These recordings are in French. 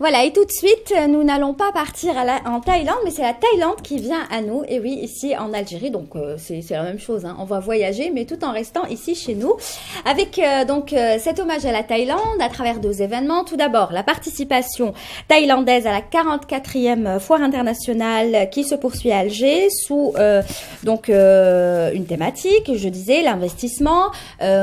Voilà, et tout de suite, nous n'allons pas partir en Thaïlande, mais c'est la Thaïlande qui vient à nous. Et oui, ici en Algérie, donc c'est la même chose, hein. On va voyager, mais tout en restant ici chez nous. Avec cet hommage à la Thaïlande à travers deux événements. Tout d'abord, la participation thaïlandaise à la 44e foire internationale qui se poursuit à Alger sous une thématique, je disais, l'investissement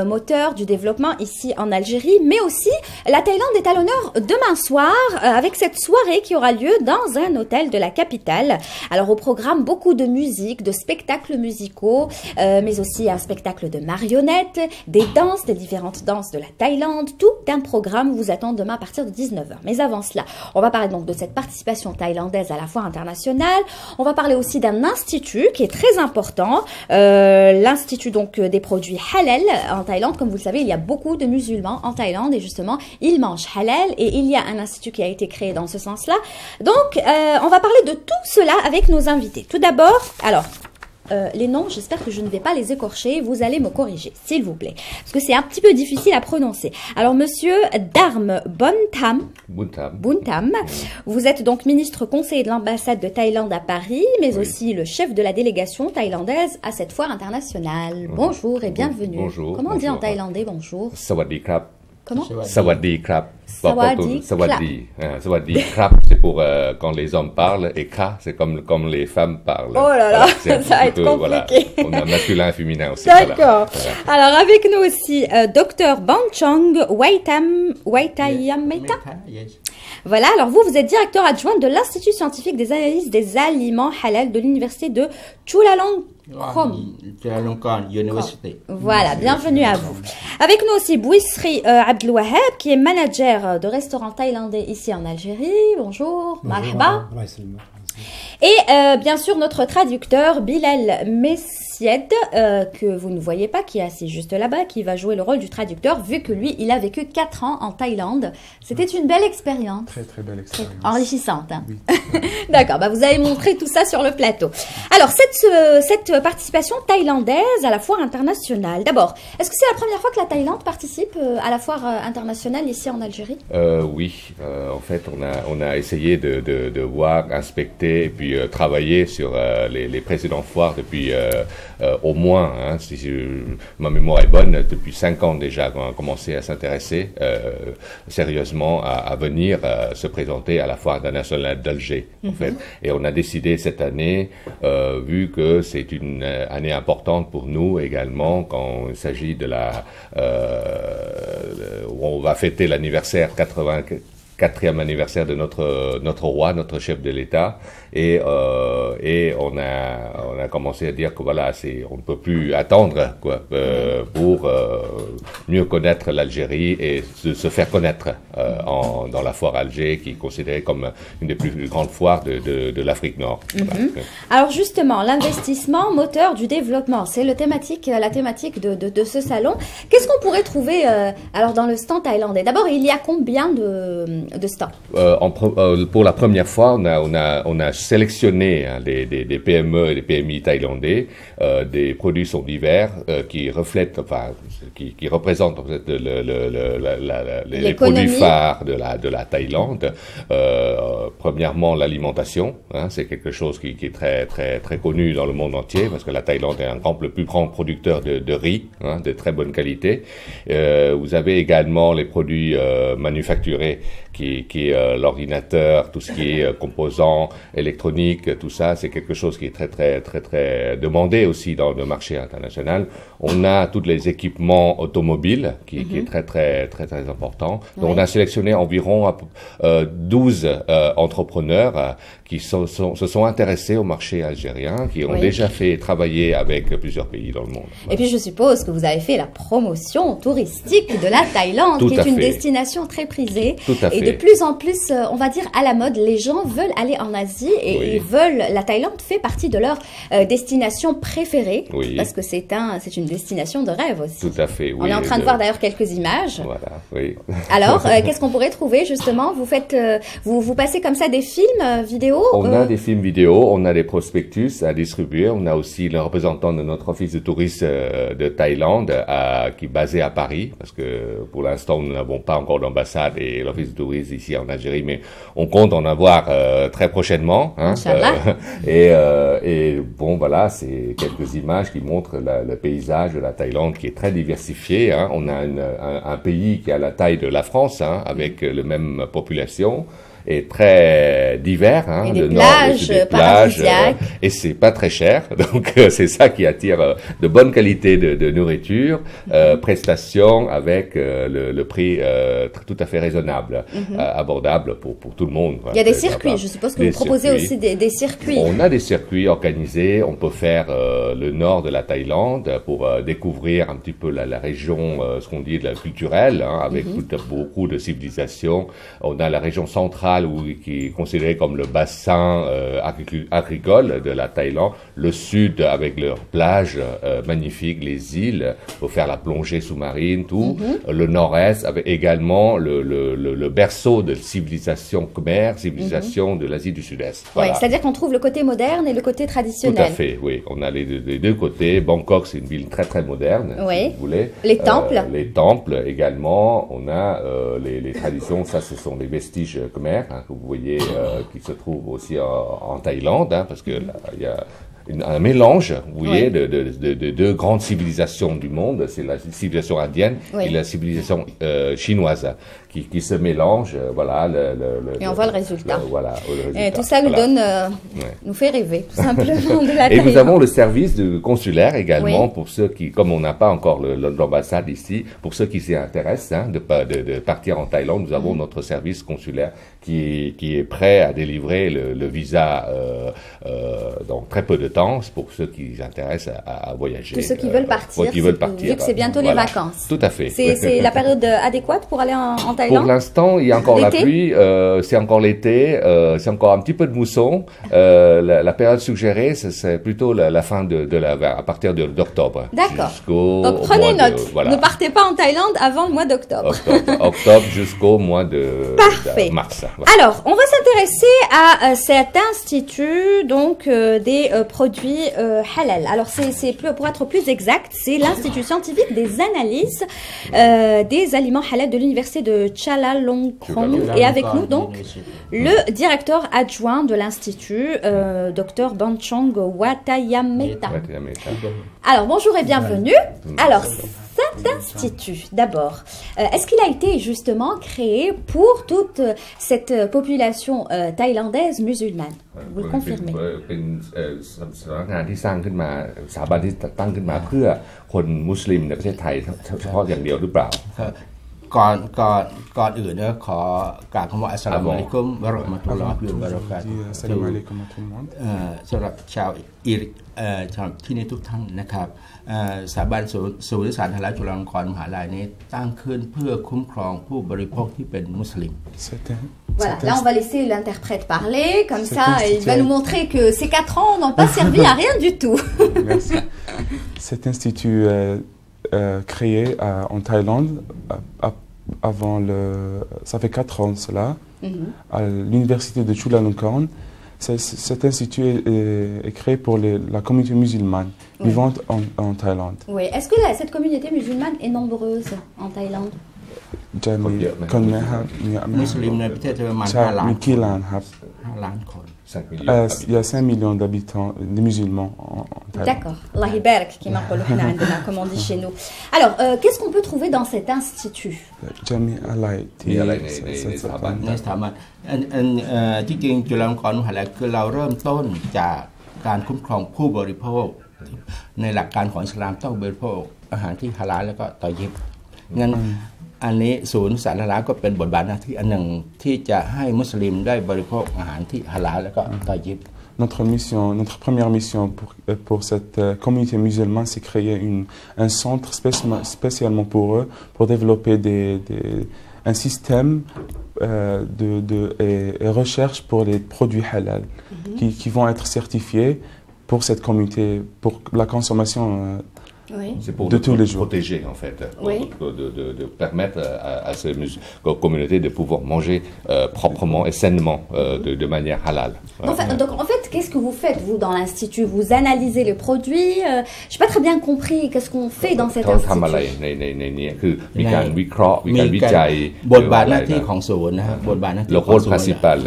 moteur du développement ici en Algérie, mais aussi la Thaïlande est à l'honneur demain soir avec cette soirée qui aura lieu dans un hôtel de la capitale. Alors au programme, beaucoup de musique, de spectacles musicaux, mais aussi un spectacle de marionnettes, des danses, des différentes danses de la Thaïlande. Tout un programme vous attend demain à partir de 19h. Mais avant cela, on va parler donc de cette participation thaïlandaise à la foire internationale. On va parler aussi d'un institut qui est très important, l'institut donc des produits halal en Thaïlande. Comme vous le savez, il y a beaucoup de musulmans en Thaïlande et justement, ils mangent halal et il y a un institut qui a été créé dans ce sens-là. Donc, on va parler de tout cela avec nos invités. Tout d'abord, alors, les noms, j'espère que je ne vais pas les écorcher. Vous allez me corriger, s'il vous plaît. Parce que c'est un petit peu difficile à prononcer. Alors, monsieur Dharm Buntam, vous êtes donc ministre conseiller de l'ambassade de Thaïlande à Paris, mais aussi le chef de la délégation thaïlandaise à cette foire internationale. Bonjour et bienvenue. Bonjour. Comment on dit en thaïlandais bonjour? Sawadee krap. Comment? Sawadee krap. Sawadee krap, c'est pour quand les hommes parlent, et kra, c'est comme les femmes parlent. Oh là là, voilà, ça va être compliqué. Voilà, on a masculin et féminin aussi. D'accord. Voilà. Alors avec nous aussi, Dr Bangchong Waitayameta. Voilà, alors vous êtes directeur adjoint de l'Institut scientifique des analyses des aliments halal de l'université de Chulalongkorn. Voilà, bienvenue à vous. Avec nous aussi Bouissri Abdelwahab, qui est manager de restaurant thaïlandais ici en Algérie. Bonjour, marhaba. Et bien sûr notre traducteur Bilal Messied, que vous ne voyez pas, qui est assis juste là-bas, qui va jouer le rôle du traducteur, vu que lui, il a vécu 4 ans en Thaïlande. C'était une belle expérience. Très très belle expérience. Enrichissante. Hein. Oui. D'accord, vous avez montré tout ça sur le plateau. Alors, cette participation thaïlandaise à la foire internationale, d'abord, est-ce que c'est la première fois que la Thaïlande participe à la foire internationale ici en Algérie? Oui, en fait, on a essayé de voir, inspecter et puis travailler sur les précédentes foires depuis au moins, hein, si ma mémoire est bonne, depuis 5 ans déjà qu'on a commencé à s'intéresser sérieusement à venir se présenter à la foire internationale d'Alger, en fait. Et on a décidé cette année, vu que c'est une année importante pour nous également, quand il s'agit de où on va fêter l'anniversaire 84e anniversaire de notre roi, notre chef de l'État, et on a commencé à dire que voilà, on ne peut plus attendre quoi pour mieux connaître l'Algérie et se faire connaître dans la foire Alger, qui est considérée comme une des plus grandes foires de l'Afrique Nord. Voilà. Alors justement, l'investissement moteur du développement, c'est la thématique de ce salon. Qu'est-ce qu'on pourrait trouver alors dans le stand thaïlandais? D'abord, il y a combien de stands? Pour la première fois, on a sélectionné des PME et des PMI thaïlandais. Des produits sont divers qui reflètent, qui représentent en fait, les produits phares de la Thaïlande. Premièrement, l'alimentation, hein, c'est quelque chose qui est très très très connu dans le monde entier, parce que la Thaïlande est le plus grand producteur de riz, hein, de très bonne qualité. Vous avez également les produits manufacturés, qui est l'ordinateur, tout ce qui est composants électroniques, tout ça, c'est quelque chose qui est très très très très demandé aussi dans le marché international. On a tous les équipements automobiles qui est très très très très important. Donc on a sélectionné environ 12 entrepreneurs qui se sont intéressés au marché algérien, qui ont déjà fait travailler avec plusieurs pays dans le monde. Et puis je suppose que vous avez fait la promotion touristique de la Thaïlande, qui est une destination très prisée. Tout à fait. Et de plus en plus, on va dire à la mode, les gens veulent aller en Asie et ils veulent. La Thaïlande fait partie de leur destination préférée, parce que c'est une destination de rêve aussi. Tout à fait. On est en train de voir d'ailleurs quelques images. Voilà. Oui. Alors, qu'est-ce qu'on pourrait trouver justement? Vous faites, vous passez comme ça des films vidéo? On a des films vidéo, on a des prospectus à distribuer, on a aussi le représentant de notre office de tourisme de Thaïlande qui est basé à Paris, parce que pour l'instant nous n'avons pas encore d'ambassade et l'office de tourisme entreprises ici en Algérie, mais on compte en avoir très prochainement. Hein, et bon, voilà, c'est quelques images qui montrent le paysage de la Thaïlande qui est très diversifié. Hein. On a un pays qui a la taille de la France, hein, avec la même population. Est très divers, hein, et des plages paradisiaques. Et c'est pas très cher, donc c'est ça qui attire de bonne qualité de nourriture, prestations avec le prix tout à fait raisonnable, abordable pour tout le monde. Il y a des circuits, je suppose que vous proposez aussi des circuits. On a des circuits organisés, on peut faire le nord de la Thaïlande pour découvrir un petit peu la région, ce qu'on dit de la culturelle, hein, avec beaucoup de civilisations. On a la région centrale qui est considéré comme le bassin agricole de la Thaïlande, le sud avec leurs plages magnifiques, les îles, pour faire la plongée sous-marine, tout, le nord-est avec également le berceau de civilisation khmer, civilisation de l'Asie du Sud-Est. Voilà. Oui, c'est-à-dire qu'on trouve le côté moderne et le côté traditionnel. Tout à fait, oui. On a les deux côtés. Bangkok, c'est une ville très très moderne, si vous voulez. Les temples. Les temples également. On a les traditions, ça ce sont des vestiges khmer, hein, que vous voyez, qui se trouvent aussi en Thaïlande, hein, parce que il y a un mélange, vous voyez, de deux grandes civilisations du monde, c'est la civilisation indienne et la civilisation chinoise, qui se mélangent, voilà. Et on voit le résultat. Voilà, et tout ça nous donne, nous fait rêver, tout simplement, de la Thaïlande. Et nous avons le service de consulaire également, pour ceux qui, comme on n'a pas encore l'ambassade ici, pour ceux qui s'y intéressent, hein, de partir en Thaïlande, nous avons notre service consulaire qui est prêt à délivrer le visa dans très peu de temps pour ceux qui s'intéressent à voyager. Tous ceux qui veulent partir, vu que c'est bientôt les vacances. Tout à fait. C'est la période adéquate pour aller en Thaïlande? Pour l'instant, il y a encore la pluie, c'est encore l'été, c'est encore un petit peu de mousson. La période suggérée, c'est plutôt la fin à partir d'octobre. D'accord. Donc prenez note, ne partez pas en Thaïlande avant le mois d'octobre. Octobre jusqu'au mois de mars. Voilà. Alors, on va s'intéresser à cet institut donc des produits halal. Alors, pour être plus exact, c'est l'Institut scientifique des analyses des aliments halal de l'université de Chulalongkorn. Et avec nous, donc, le directeur adjoint de l'Institut, Dr Banchong Watayameta. Alors, bonjour et bienvenue. Alors, cet institut, d'abord, est-ce qu'il a été justement créé pour toute cette population thaïlandaise musulmane? Vous le confirmez? สำนักงานที่สร้างขึ้นมาสถาบันที่ตั้งขึ้นมาเพื่อคนมุสลิมในประเทศไทยเฉพาะอย่างเดียวหรือเปล่าก่อนอื่นเนี่ยขอกราบคำว่าอัสสลามุอะลัยกุมวะเราะห์มะตุลลอฮิวะบะเราะกาตุฮ์สำหรับชาวที่นี่ทุกท่านนะครับสถาบันศูนย์สารฮาลาลจุฬาลงกรณ์มหาวิทยาลัยนี้ตั้งขึ้นเพื่อคุ้มครองผู้บริโภคที่เป็นมุสลิม Voilà, là on va laisser l'interprète parler, comme ça il va nous montrer que ces 4 ans n'ont pas servi à rien du tout. Merci. Cet institut est créé en Thaïlande avant ça fait 4 ans cela, à l'université de Chulalongkorn. Cet institut est créé pour la communauté musulmane vivante en Thaïlande. Oui, est-ce que cette communauté musulmane est nombreuse en Thaïlande? จะมีคนไหมครับมุสลิมในประเทศไทยประมาณ5 ล้านมีกี่ล้านครับ5 ล้านคน il y a 5 millions d'habitants, de musulmans en Thaïlande. D'accord. Allah Ibarak, comme on dit chez nous. Alors, qu'est-ce qu'on peut trouver dans cet institut? จะมีอะไรในสถาบันที่จริงจุฬาลงกรณ์มหาวิทยาลัยคือเราเริ่มต้นจากการคุ้มครองผู้บริโภคในหลักการของอิสลามต้องบริโภคอาหารที่ฮาลาลแล้วก็ตอยิบงั้นอันนี้ศูนย์สารฮาลาลก็เป็นบทบาทหน้าที่อันหนึ่งที่จะให้มุสลิมได้บริโภคอาหารที่ฮาลาลแล้วก็ตอยิบ Notre première mission pour cette communauté musulmane, c'est créer un centre spécialement pour eux, pour développer un système et recherche pour les produits halal qui vont être certifiés pour cette communauté, pour la consommation Oui. C'est pour de tous les jours. protéger, en fait, Oui. de permettre à ces communautés de pouvoir manger proprement et sainement, de manière halal. En fait, qu'est-ce que vous faites, vous, dans l'Institut? Vous analysez les produits. Je n'ai pas très bien compris qu'est-ce qu'on fait dans cet institut. Le rôle principal.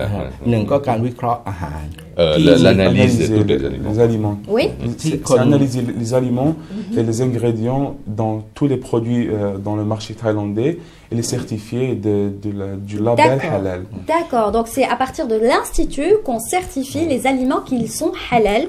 L'analyse de tous les aliments. Oui. C'est analyser les aliments et les ingrédients dans tous les produits dans le marché thaïlandais et les certifier du label halal. D'accord, donc c'est à partir de l'Institut qu'on certifie les aliments qui sont halal.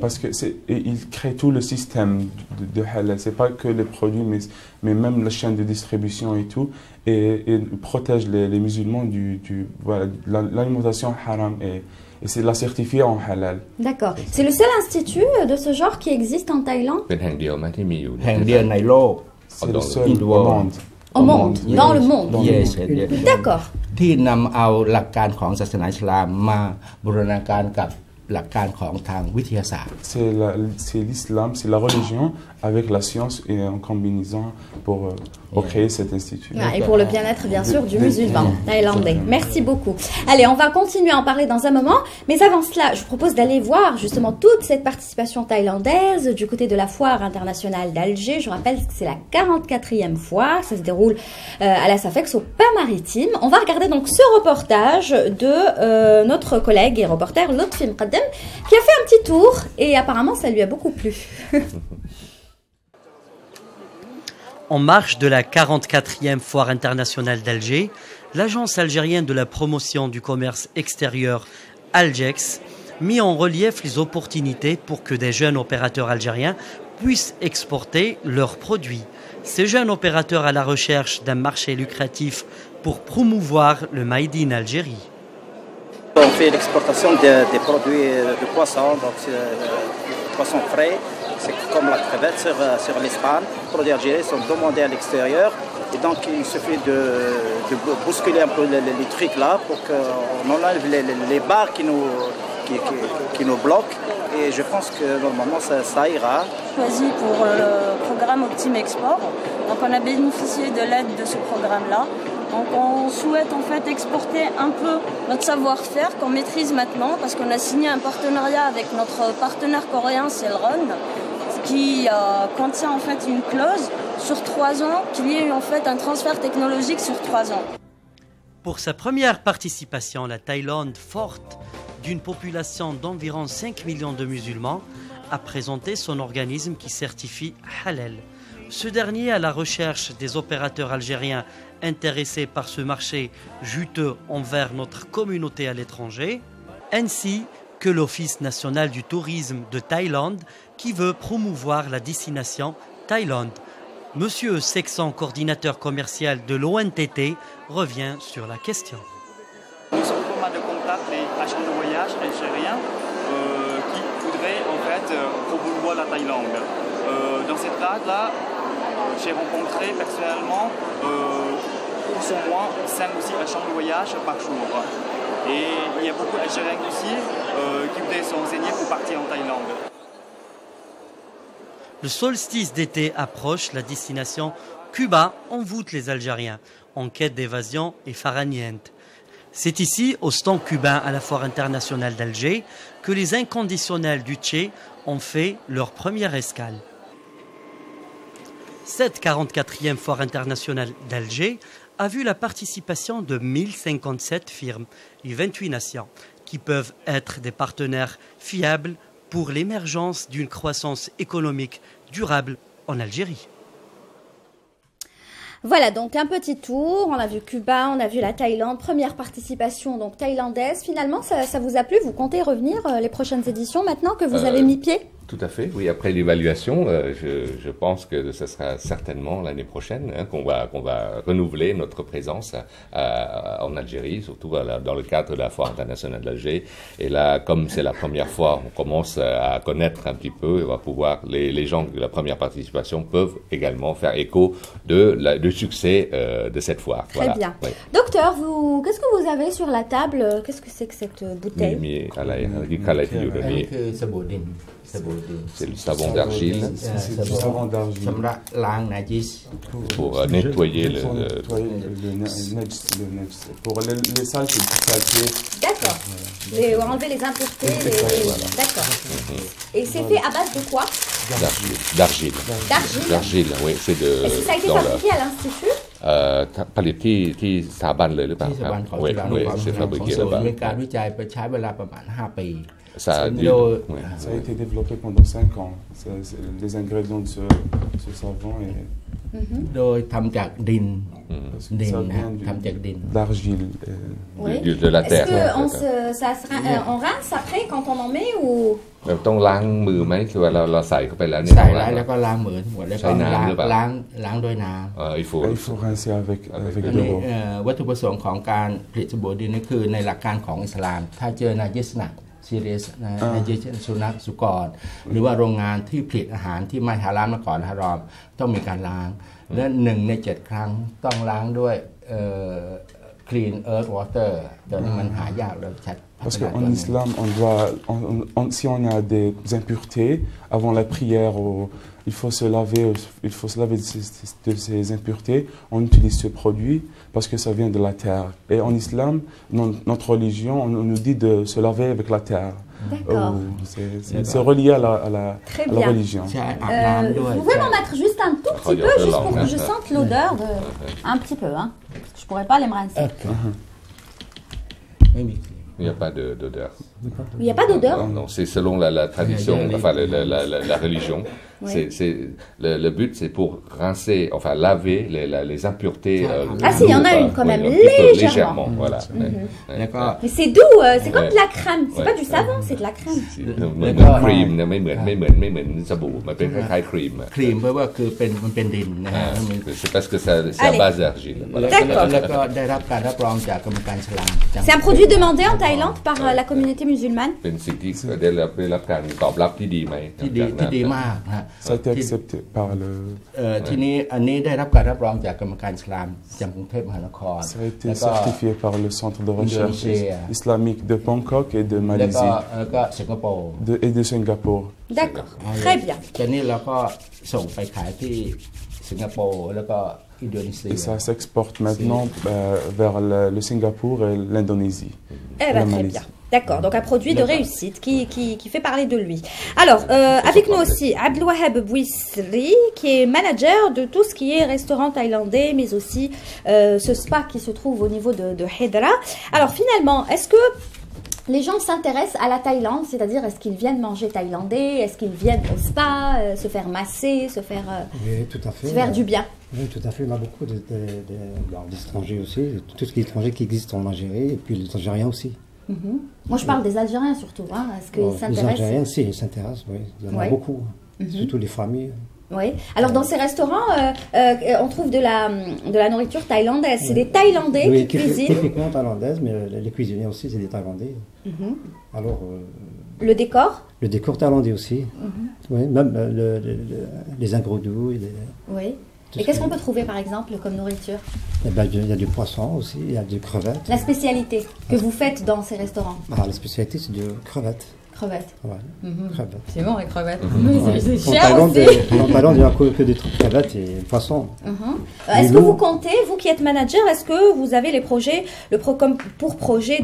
Parce qu'il crée tout le système de halal. C'est pas que les produits, mais même la chaîne de distribution et tout. Et il protège les musulmans voilà, l'alimentation haram et c'est la certifiée en halal. D'accord. C'est le seul institut de ce genre qui existe en Thaïlande? C'est le seul au monde. Au monde, dans le monde. D'accord. ที่นำเอาหลักการของศาสนาอิสลามมาบูรณาการกับหลักการของทางวิทยาศาสตร์ C'est l'islam, c'est la religion avec la science et en combinaison pour créer cet institut. Et pour le bien-être, bien sûr, du musulman thaïlandais. Merci beaucoup. Allez, on va continuer à en parler dans un moment. Mais avant cela, je vous propose d'aller voir justement toute cette participation thaïlandaise du côté de la foire internationale d'Alger. Je rappelle que c'est la 44e foire. Ça se déroule à la SAFEX au Pas-Maritime. On va regarder donc ce reportage de notre collègue et reporter Lotfi Mqaddem qui a fait un petit tour et apparemment ça lui a beaucoup plu. En marge de la 44e foire internationale d'Alger, l'agence algérienne de la promotion du commerce extérieur, Algex, mit en relief les opportunités pour que des jeunes opérateurs algériens puissent exporter leurs produits. Ces jeunes opérateurs à la recherche d'un marché lucratif pour promouvoir le Made in Algérie. On fait l'exportation des produits de poisson, donc poisson frais. C'est comme la crevette sur l'Espagne. Les produits algériens sont demandés à l'extérieur. Et donc il suffit de bousculer un peu les trucs là pour qu'on enlève les barres qui nous bloquent. Et je pense que normalement ça ira. Choisi pour le programme Optim Export. Donc on a bénéficié de l'aide de ce programme-là. Donc on souhaite en fait exporter un peu notre savoir-faire qu'on maîtrise maintenant parce qu'on a signé un partenariat avec notre partenaire coréen Cellron qui contient en fait une clause sur 3 ans qu'il y ait en fait un transfert technologique sur 3 ans. Pour sa première participation, la Thaïlande, forte d'une population d'environ 5 millions de musulmans, a présenté son organisme qui certifie halal. Ce dernier, à la recherche des opérateurs algériens intéressés par ce marché juteux envers notre communauté à l'étranger, ainsi que l'Office national du tourisme de Thaïlande qui veut promouvoir la destination Thaïlande. Monsieur Sexan, coordinateur commercial de l'ONTT, revient sur la question. Nous sommes pas mal de contacts des agents de voyage algériens qui voudraient en fait promouvoir la Thaïlande. Dans cette cadre-là, j'ai rencontré personnellement plus ou moins 5 ou 6 agents de voyage par jour. Et il y a beaucoup d'Algériens aussi qui voudraient s'enseigner pour partir en Thaïlande. Le solstice d'été approche, la destination Cuba envoûte les Algériens en quête d'évasion et faraniente. C'est ici, au stand cubain à la Foire internationale d'Alger, que les inconditionnels du Tché ont fait leur première escale. Cette 44e Foire internationale d'Alger a vu la participation de 1057 firmes et 28 nations qui peuvent être des partenaires fiables pour l'émergence d'une croissance économique durable en Algérie. Voilà donc un petit tour, on a vu Cuba, on a vu la Thaïlande, première participation donc thaïlandaise. Finalement ça vous a plu, vous comptez revenir les prochaines éditions maintenant que vous avez mis pied? Tout à fait, oui. Après l'évaluation, je pense que ce sera certainement l'année prochaine qu'on va renouveler notre présence en Algérie, surtout dans le cadre de la Foire internationale d'Alger. Et là, comme c'est la première fois, on commence à connaître un petit peu, et on va pouvoir, les gens de la première participation peuvent également faire écho du succès de cette foire. Très bien. Oui. Docteur, qu'est-ce que vous avez sur la table? Qu'est-ce que c'est que cette bouteille? C'est le savon d'argile. C'est du savon d'argile. Pour nettoyer le pour les saletés. D'accord. Enlever les impuretés. D'accord. Et c'est fait à base de quoi? D'argile. D'argile, oui. Est-ce que ça a été fabriqué à l'Institut? ผลิตที่สถาบันเลยหรือเปล่าครับ Oui, c'est fabriqué là-bas. Ça a été développé pendant 5 ans. Les ingrédients de ce savon et โดยทำจากดินทำจากดิน d'argile de la terre. Est-ce qu'on rince après quand on en met ou ต้องล้างมือไหมคือว่าเราใส่เข้าไปแล้ว ใส่แล้วก็ล้างมือหมดแล้วก็ล้างด้วยน้ำ il faut rincer avec de l'eau วัตถุประสงค์ของการผลิตสบู่ดินนี่คือในหลักการของอิสลามถ้าเจอนาจิสหนักซีเรียสนาจิสสุนัขสุกรหรือว่าโรงงานที่ผลิตอาหารที่ไม่ฮาลาลมาก่อนฮารอมต้องมีการล้างและ1 ใน 7 ครั้งต้องล้างด้วยclean earth water แต่นี่มันหายากเลยชัด Parce qu'en islam, si on a des impuretés, avant la prière, il faut se laver de ces impuretés. On utilise ce produit parce que ça vient de la terre. Et en islam, notre religion, on nous dit de se laver avec la terre. C'est relié à la religion. Vous pouvez m'en mettre juste un tout petit peu, juste pour que je sente l'odeur un petit peu, hein, parce que je pourrais pas aller me rincer. Il n'y a pas d'odeur. Il n'y a pas d'odeur? Non, c'est selon la tradition, enfin la religion. Oui. Le but, c'est pour rincer, enfin laver les impuretés. Ah si, il y en a une quand même, légèrement. Voilà. Mais c'est doux, c'est comme de la crème. C'est pas du savon, c'est de la crème. Cream, cream, c'est parce que c'est à base d'argile. C'est un produit demandé en Thaïlande par la communauté musulmane. Ça a été accepté par le. Ça a été certifié par le centre de recherche islamique de Bangkok et de Malaisie et de Singapour. D'accord, très bien. Et ça s'exporte maintenant vers le Singapour et l'Indonésie. Eh bien, très bien. D'accord, donc un produit de réussite qui fait parler de lui. Alors, avec nous aussi, Abdelwahab Bouissri, qui est manager de tout ce qui est restaurant thaïlandais, mais aussi ce spa qui se trouve au niveau de Hedra. Alors, finalement, est-ce que les gens s'intéressent à la Thaïlande, c'est-à-dire est-ce qu'ils viennent manger thaïlandais, est-ce qu'ils viennent au spa, se faire masser, se faire, oui, tout à fait, se faire du bien? Oui, tout à fait. On a beaucoup d'étrangers aussi, tout ce qui est étranger qui existe en Algérie, et puis les Algériens aussi. Moi, je parle des Algériens surtout. Hein. Est-ce qu'ils s'intéressent? Les Algériens, si, ils s'intéressent, oui. Il y en a beaucoup, surtout les familles. Oui. Alors, dans ces restaurants, on trouve de la nourriture thaïlandaise. C'est des Thaïlandais qui cuisinent. Typiquement thaïlandaise, mais les cuisiniers aussi, c'est des Thaïlandais. Alors, le décor? Le décor thaïlandais aussi. Oui, même les ingrédients. Oui. Et qu'est-ce qu'on peut trouver par exemple comme nourriture? Il y a du poisson aussi, il y a du crevette. La spécialité que vous faites dans ces restaurants? La spécialité, c'est du crevette. Crevettes. Ouais. Crevettes. C'est bon les crevettes. C'est cher aussi. En Thaïlande, il n'y a que des crevettes et poissons. Est-ce que vous comptez, vous qui êtes manager, est-ce que vous avez les projets, comme pour projet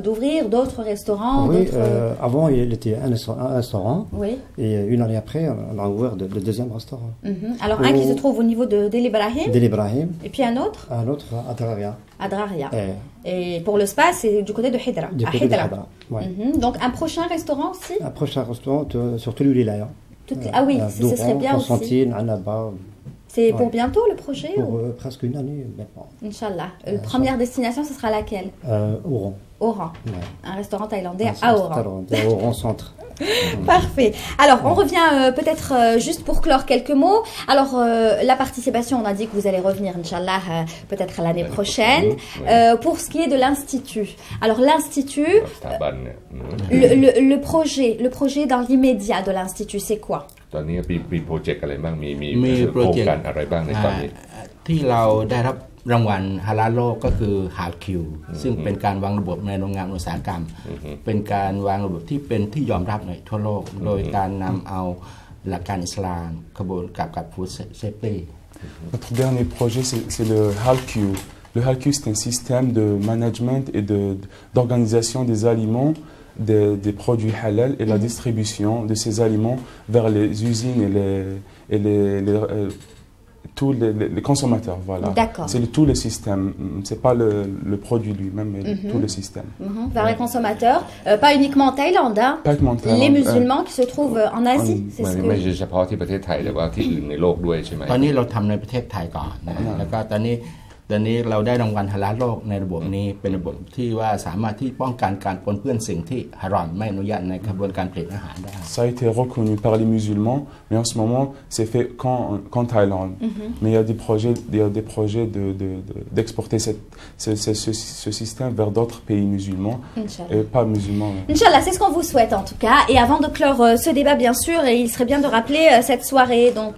d'ouvrir d'autres restaurants? Oui, avant il était un restaurant. Oui. Et une année après, on a ouvert le deuxième restaurant. Alors un qui se trouve au niveau de Del Ibrahim. Del Ibrahim. Et puis un autre? Un autre à Draria. À Draria. Et pour le spa, c'est du côté de Hedra. Du côté de Hedra, ouais. Donc un prochain restaurant aussi? Un prochain restaurant sur tous les wilayas. Ah oui, ce serait bien aussi. Constantine, Annaba. C'est pour bientôt le projet? Pour presque une année maintenant. Inch'Allah. Première destination, ce sera laquelle? Oran. Oran. Un restaurant thaïlandais à Oran. À Oran Centre. Parfait. Alors, on revient peut-être juste pour clore quelques mots. Alors, la participation, on a dit que vous allez revenir, Inch'Allah, peut-être à l'année prochaine. Pour ce qui est de l'Institut. Alors, l'Institut, le projet dans l'immédiat de l'Institut, c'est quoi?รางวัลฮาลาลโลกก็คือฮาลคิวซึ่งเป็นการวางระบบในโรงงานอุตสาหกรรมเป็นการวางระบบที่เป็นที่ยอมรับในทั่วโลกโดยการนำเอาหลักการอิสลามขบวนกับฟู้ดเซฟตี้ Notre dernier projet c'est le HALQ. Le HALQ c'est un système de management et d'organisation des aliments des produits halal et la distribution de ces aliments vers les usines et tous les consommateurs, voilà. C'est tout le système, c'est pas le produit lui-même, mais tout le système. Vers les consommateurs, pas uniquement en Thaïlande, hein. Pas uniquement en Thaïlande. Les musulmans qui se trouvent en Asie, c'est ce que... ไม่ใช่เฉพาะที่ประเทศไทยแต่ว่าที่อื่นในโลกด้วยใช่ไหม ตอนนี้เราทำในประเทศไทยก่อนนะแล้วก็ตอนนี้เราได้รางวัลฮาลาลโลกในระบบนี้เป็นระบบที่ว่าสามารถที่ป้องกันการปนเปื้อนสิ่งที่ฮารอมไม่อนุญาตในกระบวนการผลิตอาหารได้ Ça a été reconnu par les musulmans, mais en ce moment c'est fait qu'en Thaïlande. Mais il y a des projets d'exporter ce système vers d'autres pays musulmans et pas musulmans. Inch'Allah, c'est ce qu'on vous souhaite en tout cas. Et avant de clore ce débat, bien sûr, et il serait bien de rappeler cette soirée donc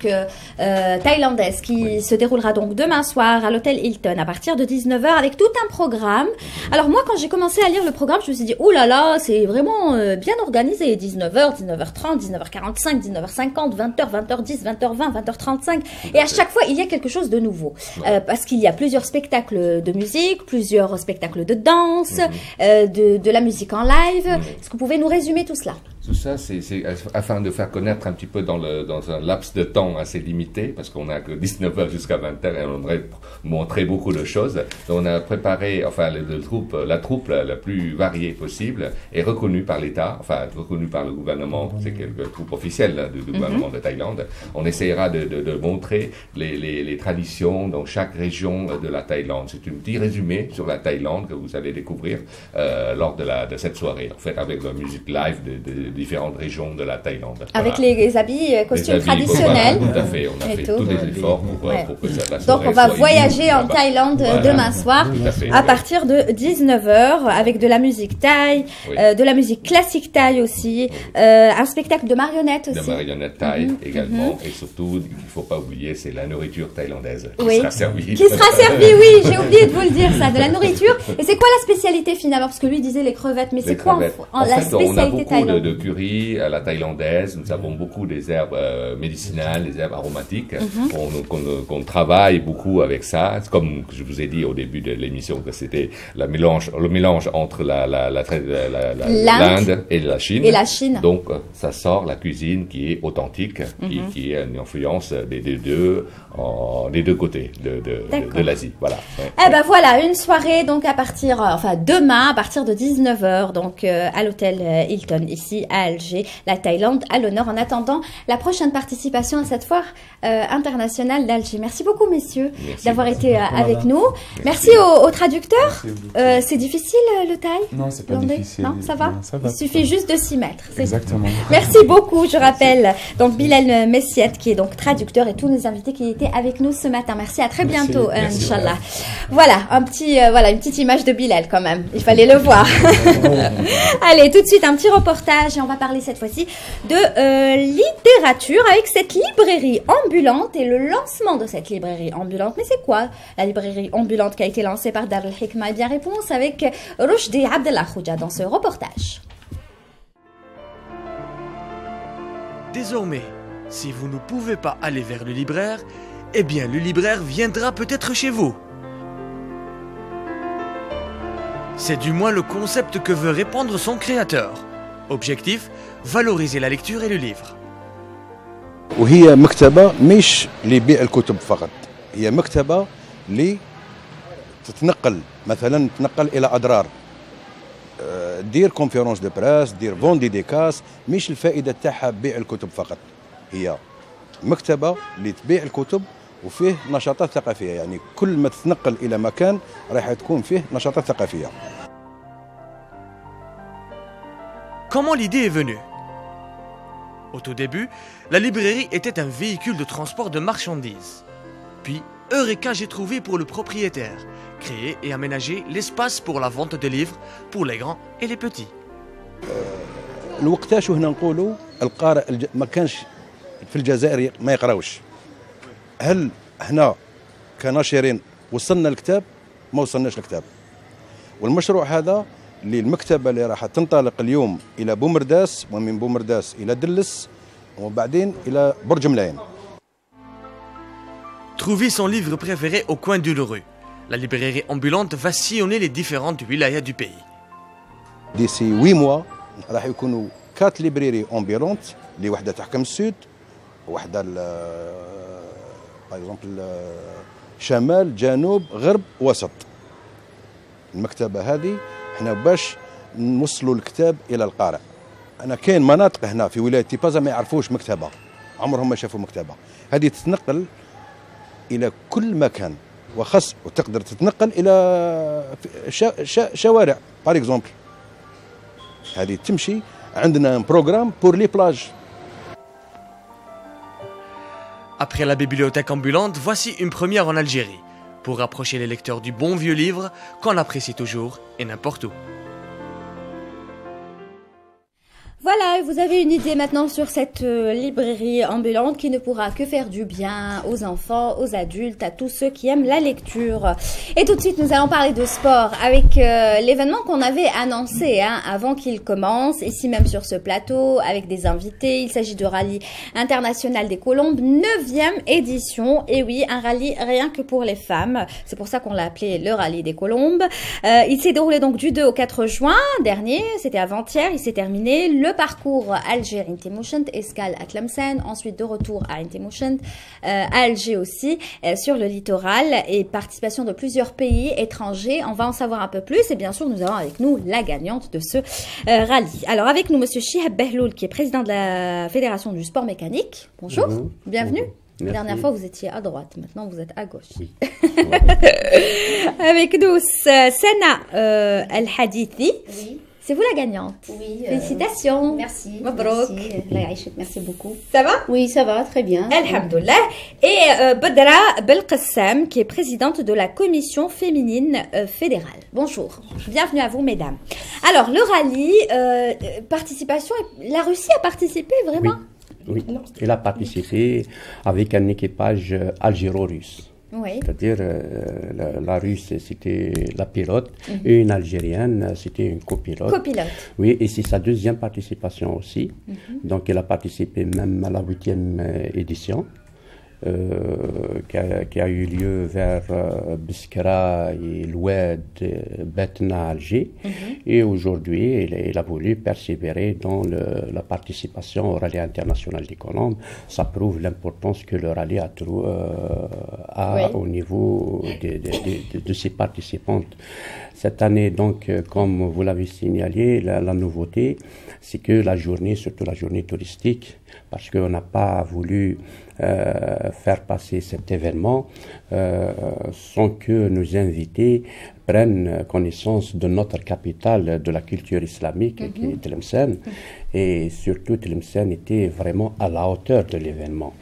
thaïlandaise qui se déroulera donc demain soir à l'hôtel Hilton à partir de 19h avec tout un programme. Alors moi, quand j'ai commencé à lire le programme, je me suis dit, oh là là, c'est vraiment bien organisé. 19h, 19h30, 19h45, 19h50, 20h, 20h10, 20h20, 20h35. Et à chaque fois, il y a quelque chose de nouveau. Parce qu'il y a plusieurs spectacles de musique, plusieurs spectacles de danse, de la musique en live. Est-ce que vous pouvez nous résumer tout cela? Tout ça, c'est afin de faire connaître un petit peu dans un laps de temps assez limité, parce qu'on n'a que 19h jusqu'à 20h et on aimerait montrer beaucoup de choses. Donc on a préparé, enfin la troupe la plus variée possible est reconnue par l'État, enfin reconnue par le gouvernement, c'est la troupe officielle du gouvernement de Thaïlande. On essaiera de montrer les traditions dans chaque région de la Thaïlande. C'est un petit résumé sur la Thaïlande que vous allez découvrir lors de cette soirée, en fait, avec la musique live de différentes régions de la Thaïlande. Avec les habits, costumes traditionnels. Tout à fait, on a fait tous les efforts pour que la soirée Donc on va voyager en là-bas. Thaïlande demain soir à partir de 19h avec de la musique thaï, de la musique classique thaï aussi, un spectacle de marionnettes aussi. De marionnettes thaï également, et surtout, il ne faut pas oublier, c'est la nourriture thaïlandaise qui sera servie. Qui sera servie, oui, j'ai oublié de vous le dire ça, de la nourriture. Et c'est quoi la spécialité finalement? Parce que lui disait les crevettes, mais c'est quoi la spécialité thaïlandaise? De curry à la thaïlandaise, nous avons beaucoup des herbes médicinales, des herbes aromatiques, qu'on travaille beaucoup avec ça. Comme je vous ai dit au début de l'émission que c'était le mélange entre l'Inde et la Chine. Donc ça sort la cuisine qui est authentique, qui est une influence des deux côtés de l'Asie. Voilà. Eh ben voilà, une soirée donc à partir, demain à partir de 19h donc à l'hôtel Hilton ici à Alger, la Thaïlande à l'honneur en attendant la prochaine participation à cette foire internationale d'Alger. Merci beaucoup messieurs d'avoir été avec nous. Merci aux traducteurs. C'est difficile le thaï? Non, c'est pas difficile. Non, ça va? Il suffit juste de s'y mettre. Exactement. Merci beaucoup, je rappelle donc Bilal Messiet qui est donc traducteur et tous nos invités qui étaient avec nous ce matin. Merci, à très bientôt, Inch'Allah. Voilà, une petite image de Bilal quand même. Il fallait le voir. Allez, tout de suite un petit reportage et on va parler cette fois-ci de littérature avec cette librairie ambulante et le lancement de cette librairie ambulante. Mais c'est quoi la librairie ambulante qui a été lancée par Dar al-Hikma? Eh bien, réponse avec Rochdi Abdellah Khouja dans ce reportage. Désormais, si vous ne pouvez pas aller vers le libraire, eh bien le libraire viendra peut-être chez vous. C'est du moins le concept que veut répandre son créateur. Objectif, valoriser la lecture et le livre. وهي مكتبة مش لبيع الكتب فقط، هي مكتبة لتتنقل مثلا تنقل إلى أضرار، دير كونفيرونس دو بريس، دير فون دي ديكاس، مش الفائدة تاعها بيع الكتب فقط، هي مكتبة لتبيع الكتب وفيه نشاطات ثقافية، يعني كل ما تتنقل إلى مكان راح تكون فيه نشاطات ثقافية. Comment l'idée est venue? Au tout début, la librairie était un véhicule de transport de marchandises. Puis, Eureka, j'ai trouvé pour le propriétaire, créé et aménagé l'espace pour la vente de livres pour les grands et les petits. الوقتاش وهنا نقولوا القارئ ما كانش في الجزائر ما يقراوش. هل هنا كناشرين وصلنا الكتاب؟ ما وصلناش الكتاب. والمشروع هذا اللي المكتبه اللي راح تنطلق اليوم الى بومرداس ومن بومرداس الى دلس وبعدين الى برج ملاين. Trouver son livre préféré au coin d'une rue. La librairie ambulante va sillonner les différentes wilayas du pays. D'ici 8 mois راح يكونوا 4 librairies ambulantes اللي واحده تحكم السود وواحده باغ اكزومبل شمال جنوب غرب وسط. المكتبه هذه احنا باش نوصلوا الكتاب الى القارئ. انا كاين مناطق هنا في ولايه تيبازا ما يعرفوش مكتبه، عمرهم ما شافوا مكتبه. هذه تتنقل الى كل مكان وخاص وتقدر تتنقل الى شوارع باغ اكزومبل. هذه تمشي عندنا بروغرام بور لي بلاج. Après la bibliothèque ambulante, voici une première en Algérie, pour rapprocher les lecteurs du bon vieux livre qu'on apprécie toujours et n'importe où. Voilà, vous avez une idée maintenant sur cette librairie ambulante qui ne pourra que faire du bien aux enfants, aux adultes, à tous ceux qui aiment la lecture. Et tout de suite, nous allons parler de sport avec l'événement qu'on avait annoncé avant qu'il commence, ici même sur ce plateau, avec des invités. Il s'agit du rallye international des Colombes, 9e édition. Et oui, un rallye rien que pour les femmes. C'est pour ça qu'on l'a appelé le rallye des Colombes. Il s'est déroulé donc du 2 au 4 juin dernier, c'était avant-hier, il s'est terminé. Le parcours Alger-Intimouchent, escale à Tlemcen, ensuite de retour à Intimouchent, à Alger aussi, sur le littoral, et participation de plusieurs pays étrangers. On va en savoir un peu plus, et bien sûr nous avons avec nous la gagnante de ce rallye. Alors avec nous monsieur Chihab Behloul, qui est président de la Fédération du sport mécanique. Bonjour, bienvenue. La dernière fois, vous étiez à droite. Maintenant, vous êtes à gauche. Oui. Avec nous, Sana El-Hadithi. Oui. C'est vous la gagnante. Oui. Félicitations. Merci. Mabrouk. Merci beaucoup. Ça va? Oui, ça va, très bien. Alhamdoulilah. Et Badra Belqassam, qui est présidente de la commission féminine fédérale. Bonjour. Bienvenue à vous, mesdames. Alors, le rallye, participation, la Russie a participé vraiment? Oui, elle a participé avec un équipage algéro-russe. Oui. C'est-à-dire, la Russe, c'était la pilote, et une Algérienne, c'était une copilote. Copilote. Oui, et c'est sa deuxième participation aussi. Donc, elle a participé même à la 8e édition. Qui a eu lieu vers Biskra et l'Oued, Betna, Alger. Et aujourd'hui, il a voulu persévérer dans la participation au rallye international des Colombes. Ça prouve l'importance que le rallye a au niveau de ses participantes. Cette année, donc, comme vous l'avez signalé, la nouveauté, c'est que la journée, surtout la journée touristique, parce qu'on n'a pas voulu faire passer cet événement sans que nos invités prennent connaissance de notre capitale de la culture islamique, qui est Tlemcen. Et surtout, Tlemcen était vraiment à la hauteur de l'événement,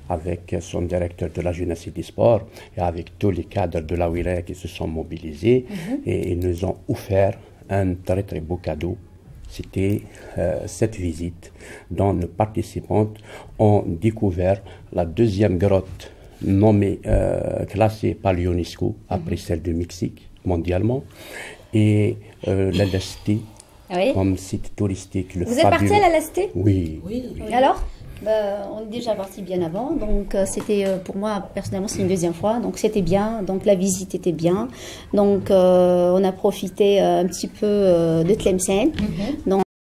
avec son directeur de la jeunesse et du sport, et avec tous les cadres de la wilaya qui se sont mobilisés, et ils nous ont offert un très très beau cadeau. C'était cette visite dont nos participantes ont découvert la deuxième grotte nommée, classée par l'UNESCO, après celle du Mexique, mondialement, et la Lesté, comme site touristique. Vous êtes parti à la Lesté? Oui. Et alors? On est déjà parti bien avant, donc c'était pour moi personnellement c'est une deuxième fois, donc c'était bien, donc la visite était bien, donc on a profité un petit peu de Tlemcen, donc